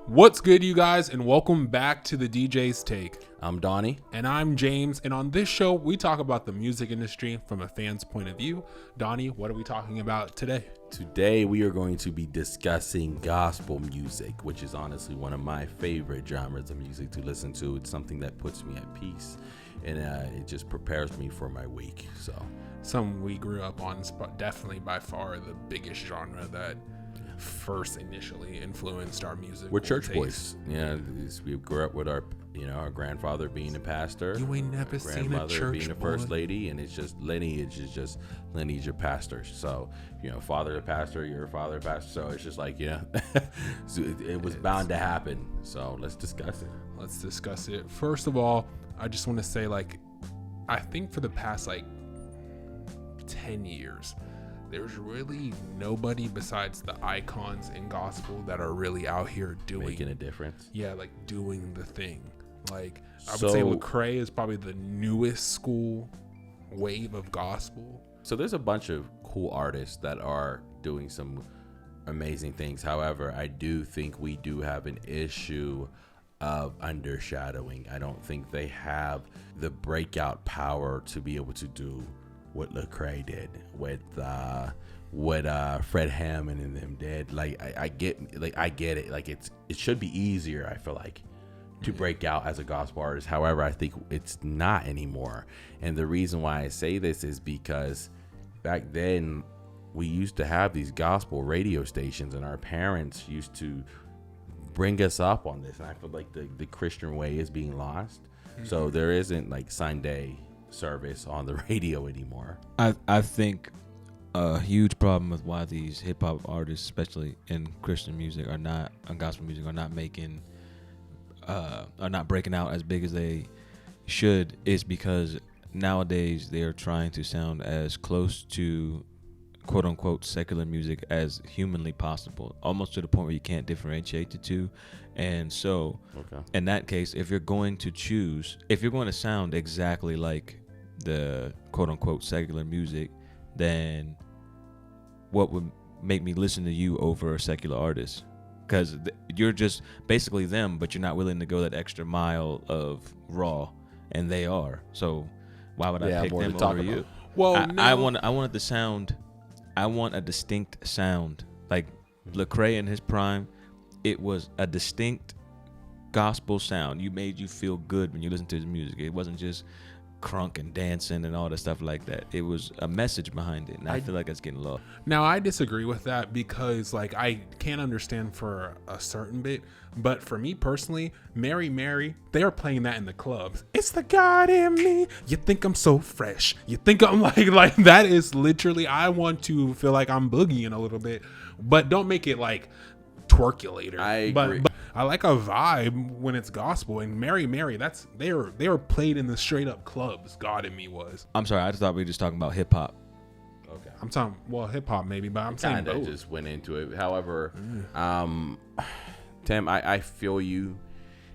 What's good, you guys, and welcome back to the DJ's Take. I'm Donnie. And I'm James, and on this show, we talk about the music industry from a fan's point of view. Donnie, what are we talking about today? Today, we are going to be discussing gospel music, which is honestly one of my favorite genres of music to listen to. It's something that puts me at peace, and it just prepares me for my week. So, something we grew up on, definitely by far the biggest genre that first initially influenced our music. We're church boys. Yeah, we grew up with our grandfather being a pastor. You ain't never seen a church being a first lady, and it's just lineage is just lineage of pastors. So, father a pastor, your father a pastor. So it's just like, so it was bound to happen. So let's discuss it. First of all, I just want to say, I think for the past 10 years, there's really nobody besides the icons in gospel that are really out here making a difference. Yeah, doing the thing. I would say Lecrae is probably the newest school wave of gospel. So there's a bunch of cool artists that are doing some amazing things. However, I do think we do have an issue of undershadowing. I don't think they have the breakout power to be able to do what Lecrae did, what Fred Hammond and them did. I get it. It should be easier, I feel like, to break out as a gospel artist. However, I think it's not anymore. And the reason why I say this is because back then we used to have these gospel radio stations, and our parents used to bring us up on this. And I feel like the Christian way is being lost. Mm-hmm. So there isn't Sunday service on the radio anymore. I think a huge problem with why these hip hop artists, especially in Christian music, on gospel music, are not breaking out as big as they should, is because nowadays they are trying to sound as close to quote unquote secular music as humanly possible, almost to the point where you can't differentiate the two. And so in that case, if you're going to sound exactly like the quote unquote secular music, then what would make me listen to you over a secular artist? Because you're just basically them, but you're not willing to go that extra mile of raw, and they are. So why would I pick them over you? Well, I want a distinct sound. Like Lecrae in his prime, it was a distinct gospel sound. You made you feel good when you listened to his music. It wasn't just crunk and dancing and all that stuff like that. It was a message behind it, and I feel like it's getting lost. Now, I disagree with that because I can't understand for a certain bit, but for me personally, Mary Mary, they are playing that in the clubs. It's the God in me. You think I'm so fresh. You think I'm like that is literally, I want to feel like I'm boogieing a little bit, but don't make it twerkulator. I agree. But I like a vibe when it's gospel, and Mary Mary, they were played in the straight up clubs. God in me was. I'm sorry, I just thought we were just talking about hip hop. Okay. I'm talking hip hop maybe, but I'm saying both. Just went into it. However, Tim, I feel you.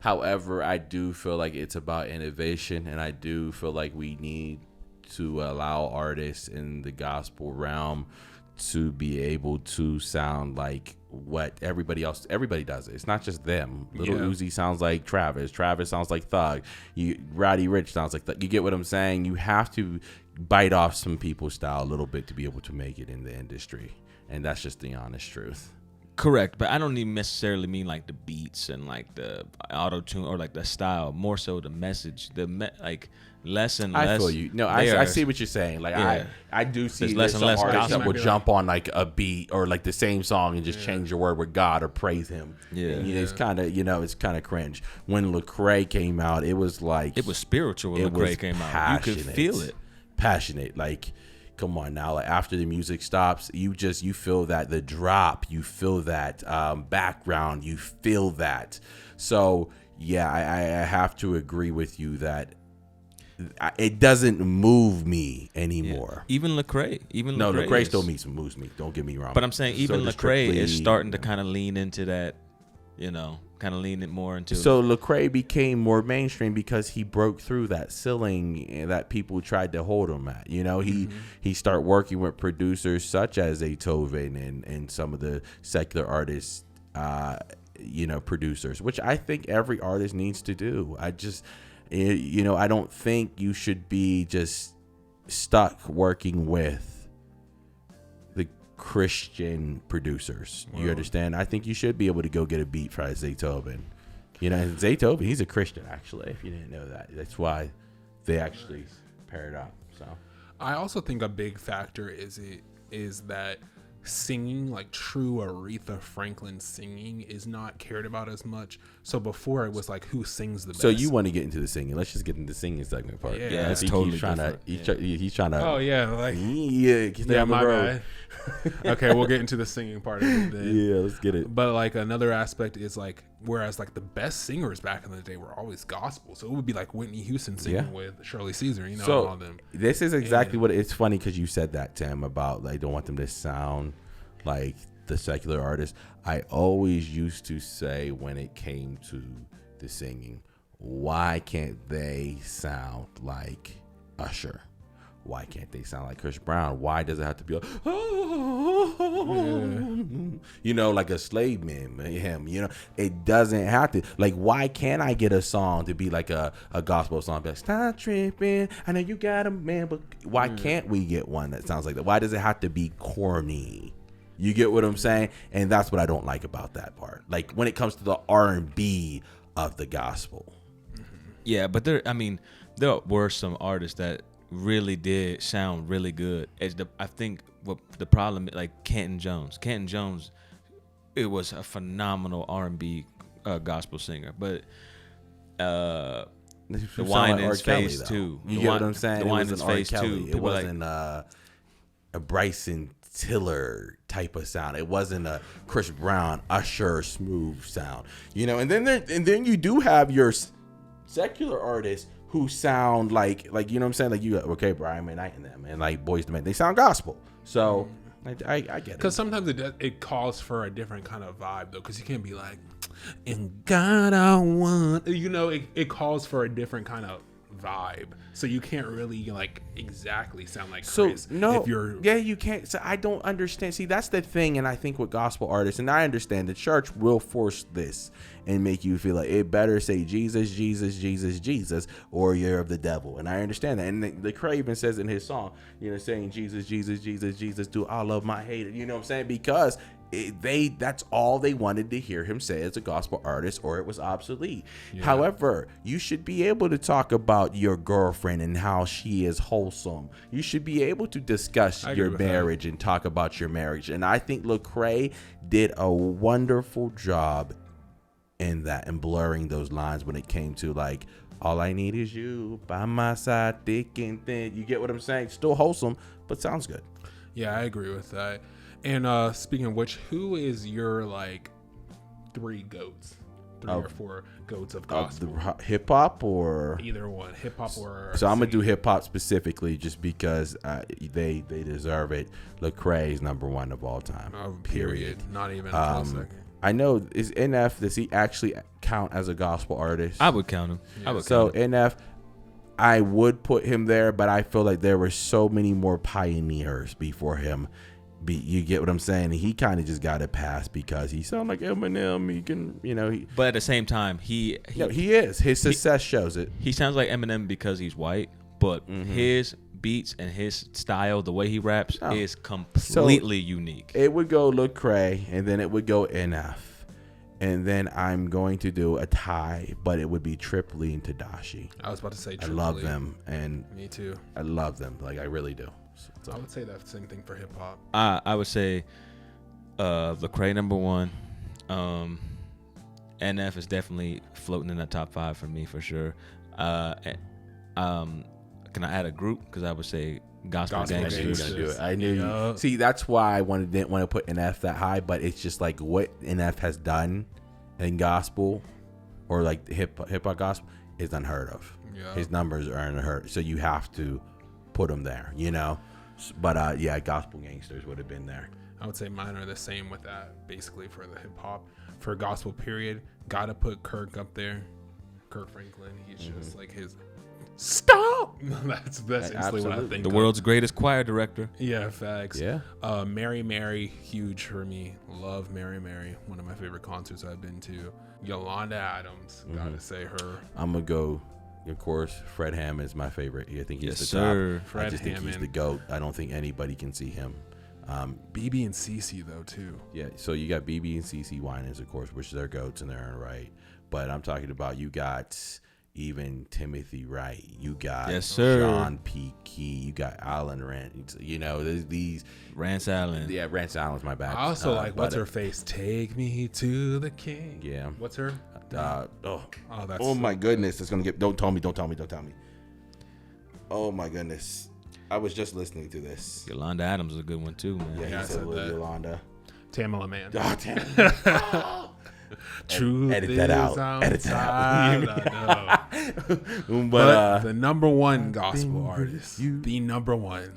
However, I do feel like it's about innovation, and I do feel like we need to allow artists in the gospel realm to be able to sound like what everybody does it. It's not just them. Little Uzi sounds like Travis sounds like Thug, Roddy Ricch sounds like Thug. You get what I'm saying? You have to bite off some people's style a little bit to be able to make it in the industry, and that's just the honest truth. Correct, but I don't even necessarily mean the beats and the auto tune or the style. More so the message, less and less. I feel you. No, I see what you're saying. I do see less and less artists that will gospel. jump on a beat or the same song and just change the word with God or praise Him. Yeah, and, it's kind of cringe. When Lecrae came out, it was it was spiritual. When Lecrae came out, you could feel it. Passionate, come on now. After the music stops, you feel that the drop, you feel that background, you feel that. So yeah, I have to agree with you that it doesn't move me anymore. Yeah. Even Lecrae, Lecrae still moves me. Don't get me wrong. But I'm saying even Lecrae is starting to kind of lean into that, kind of lean it more into. So Lecrae became more mainstream because he broke through that ceiling that people tried to hold him at. He started working with producers such as Beethoven and some of the secular artists producers, which I think every artist needs to do. I don't think you should be just stuck working with the Christian producers. You understand? I think you should be able to go get a beat from Zaytoven. And Zaytoven, he's a Christian, actually, if you didn't know that. That's why they actually paired up. So I also think a big factor is that singing, like true Aretha Franklin singing, is not cared about as much. So before it was like who sings the best. So you want to get into the singing? Let's just get into the singing segment part. Yeah, it's totally he's trying different. he's trying to. Oh yeah, like yeah, my bad. Okay, we'll get into the singing part of it then. Yeah, let's get it. But like another aspect is like, whereas like the best singers back in the day were always gospel, so it would be like Whitney Houston singing with Shirley Caesar, and all them. This is exactly what it's funny because you said that, Tim, about like don't want them to sound like the secular artists. I always used to say when it came to the singing, why can't they sound like Usher? Why can't they sound like Chris Brown? Why does it have to be like a slave man, him? It doesn't have to. Like, why can't I get a song to be like a gospel song? Like, stop tripping, I know you got a man, but why can't we get one that sounds like that? Why does it have to be corny? You get what I'm saying? And that's what I don't like about that part. Like when it comes to the R&B of the gospel. Yeah, but there were some artists that really did sound really good. I think what the problem, like Canton Jones, it was a phenomenal R&B gospel singer, but the Wine in Space too. You get what I'm saying? The Wine in Space too. It wasn't a Bryson Tiller type of sound. It wasn't a Chris Brown, Usher, smooth sound. And then you do have your secular artists who sound like what I'm saying, like you, okay, Brian McKnight and them, and like Boyz II Men, they sound gospel. So I get it. Because sometimes it calls for a different kind of vibe though, because you can't be like, "In God I want," it calls for a different kind of vibe, so you can't really like exactly sound like Chris. You can't. So I don't understand. See, that's the thing, and I think with gospel artists, and I understand the church will force this and make you feel like it better say Jesus, Jesus, Jesus, Jesus, or you're of the devil. And I understand that. And the Craven says in his song, saying Jesus, Jesus, Jesus, Jesus, do all of my hate. You know what I'm saying? Because that's all they wanted to hear him say as a gospel artist, or it was obsolete. Yeah. However, you should be able to talk about your girlfriend and how she is wholesome. You should be able to discuss your marriage and talk about your marriage. And I think Lecrae did a wonderful job in that and blurring those lines when it came to like, all I need is you by my side, thick and thin. You get what I'm saying? Still wholesome, but sounds good. Yeah, I agree with that. And speaking of which, who is your like three or four goats of gospel? Hip hop or either one, hip hop or. So I'm gonna do hip hop specifically, just because they deserve it. Lecrae is number one of all time. Period. Not even a close second. I know, is NF, does he actually count as a gospel artist? I would count him. Yeah. NF, I would put him there, but I feel like there were so many more pioneers before him. You get what I'm saying? He kind of just got it passed because he sounds like Eminem. He can, but at the same time, he is. His success shows it. He sounds like Eminem because he's white, but his beats and his style, the way he raps, is completely unique. It would go Lecrae, and then it would go NF, and then I'm going to do a tie, but it would be Trip Lee and Tedashii. I was about to say Trip Lee. I love Lee. them, and me too. I love them, like I really do. So I would say that same thing for hip hop. I would say Lecrae number one. NF is definitely floating in the top 5 for me for sure. Can I add a group? Because I would say Gospel Gangsters. Gonna do it. I knew you. See, that's why I didn't want to put NF that high, but it's just like what NF has done in gospel or like hip hop gospel is unheard of. Yeah. His numbers are unheard, so you have to put him there, But Gospel Gangsters would have been there. I would say mine are the same with that. Basically, for the hip hop, for gospel period, gotta put Kirk up there. Kirk Franklin. He's just like his stop. That's instantly what I Absolutely. think. The of. world's greatest choir director. Yeah, facts. Yeah. Mary Mary, huge for me. Love Mary Mary. One of my favorite concerts I've been to. Yolanda Adams, gotta say her. I'm gonna go. Of course, Fred Hammond is my favorite. I think he's Yes, the sir. top. Fred I just think he's Hammond. the GOAT. I don't think anybody can see him. BB and CC though too. Yeah, so you got BB and CC Winans, of course, which they're GOATs in their own right. But I'm talking about you got even Timothy Wright. You got Yes, sir. John P. Key. You got Alan Rand. You know, there's these. Rance Allen. Yeah, Rance Allen's my bad. I also like but, what's her face? Take me to the king. Yeah. What's her? That's Oh my goodness, it's gonna get. Don't tell me. Oh my goodness, I was just listening to this. Yolanda Adams is a good one too, man. Yeah, Yeah, I he said said little that. Yolanda. Tamala Man. Oh, damn. Truth Edit that is out. Edit that out. outside, I know. But But the number one gospel been artist, with you. the number one,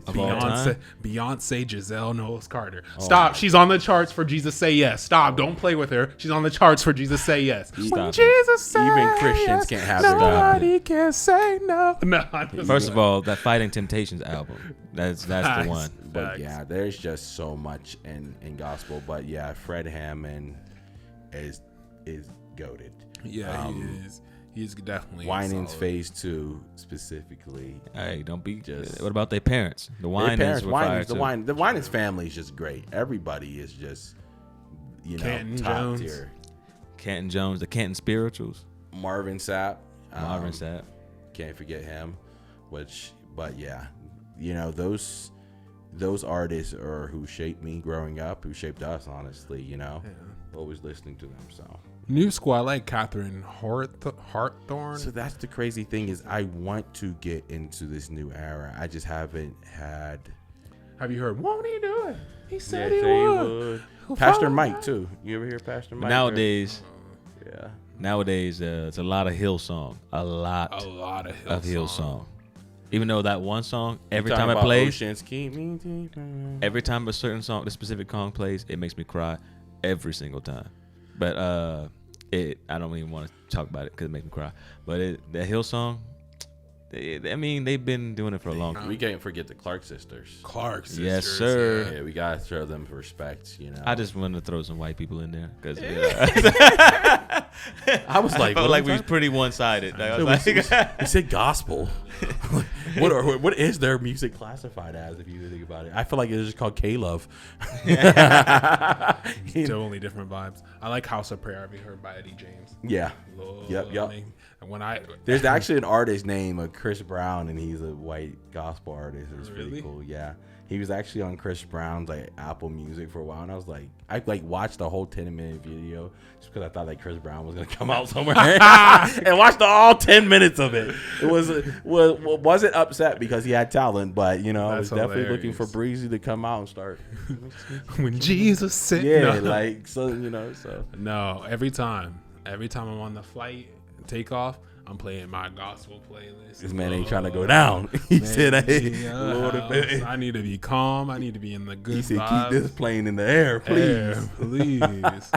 Of all time? Beyonce Giselle Knowles Carter. Stop. She's on the charts for Jesus Say Yes. Stop. Don't play with her. She's on the charts for Jesus Say Yes. When Stop it. Jesus say Even Christians yes, can't have their nobody can say no. No. I'm just- First of all, that Fighting Temptations album. That's Facts. the one. But Facts. yeah, there's just so much in gospel. But yeah, Fred Hammond is goated. Yeah, he is. He's definitely Winans solid. Phase 2 specifically. Hey, don't be. Just- What about their parents? The Their Winans parents, were fire the too. the Winans family is just great. Everybody is just, Canton top Jones. tier. Canton Jones, the Canton Spirituals. Marvin Sapp. Marvin Sapp. Can't forget him. But yeah, those artists are who shaped me growing up, who shaped us, honestly. Always listening to them. So New school. I like Catherine Hartthorne. So that's the crazy thing is I want to get into this new era. I just haven't had. Have you heard? Won't he do it? He said Yeah, he say would. Pastor Follow Mike that. too. You ever hear Pastor Mike? Nowadays, Yeah. it's a lot of Hillsong. A lot A lot of of Hillsong. Even though that one song, every Talking time it about plays, Oceans, keep me deeper. every time a certain song, the specific song plays, it makes me cry every single time. But I don't even want to talk about it because it makes me cry. But that Hillsong, they've been doing it for a long time. We can't forget the Clark sisters. Clark sisters. Yes, sir. Yeah, we gotta show them respect. I just wanted to throw some white people in there because I was I like, felt what like was we was that? pretty one-sided. I was We like, said gospel. what is their music classified as? If you think about it, I feel like it's just called K-Love. Totally different vibes. I like House of Prayer. Have you heard by Eddie James? Yeah. Lord, Yep. And when I There's actually an artist named Chris Brown, and he's a white gospel artist. It's Really? pretty cool. Yeah, he was actually on Chris Brown's Apple Music for a while, and I was like, I watched the whole 10-minute video just because I thought Chris Brown was gonna come out somewhere, and watched all 10 minutes of it. It wasn't upset because he had talent, but I was That's definitely looking for hilarious. Breezy to come out and start. when Jesus said Yeah, no. so. No, every time I'm on the flight, take off, I'm playing my gospel playlist. This man ain't trying to go down. He said, "Hey, Lord, I need to be calm. I need to be in the good he said, vibes. keep this plane in the air, please." Please.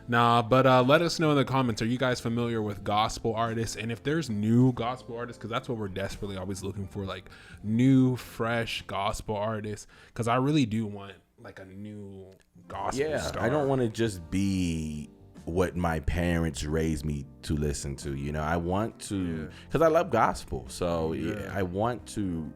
Nah, but let us know in the comments. Are you guys familiar with gospel artists? And if there's new gospel artists, because that's what we're desperately always looking for, like new, fresh gospel artists. Because I really do want like a new gospel Yeah, star. I don't want to just be what my parents raised me to listen to. I want to, because I love gospel. So I want to.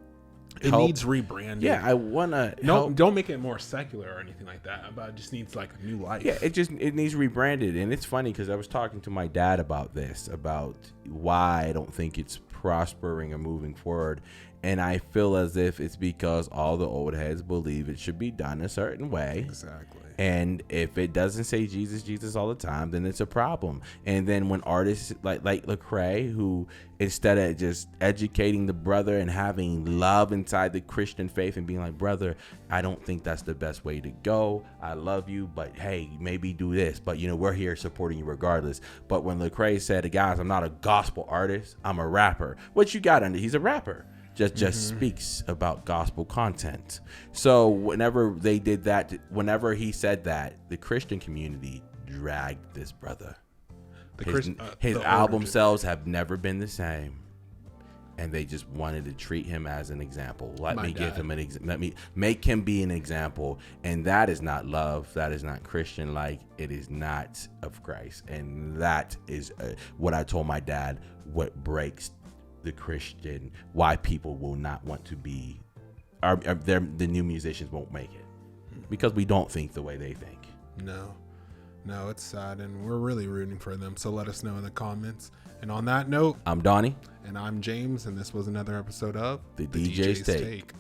It help. needs rebranding. Yeah, I want to. Don't make it more secular or anything like that. But it just needs like a new life. Yeah, it needs rebranded, and it's funny because I was talking to my dad about this, about why I don't think it's prospering or moving forward, and I feel as if it's because all the old heads believe it should be done a certain way. Exactly. And if it doesn't say Jesus all the time, then it's a problem. And then when artists like Lecrae, who instead of just educating the brother and having love inside the Christian faith and being like, brother, I don't think that's the best way to go. I love you, but hey, maybe do this. But we're here supporting you regardless. But when Lecrae said, guys, I'm not a gospel artist, I'm a rapper. What you got under? He's a rapper. Just speaks about gospel content. So whenever they did that, whenever he said that, the Christian community dragged this brother. His The album older- sales have never been the same. and they just wanted to treat him as an example. Let My me give dad. him let me make him be an example. And that is not love. That is not Christian. Like, it is not of Christ. And that is what I told my dad, what breaks the Christian, why people will not want to be, the new musicians won't make it, because we don't think the way they think. No, it's sad, and we're really rooting for them. So let us know in the comments. And on that note, I'm Donnie. and I'm James, and this was another episode of The DJ's Take.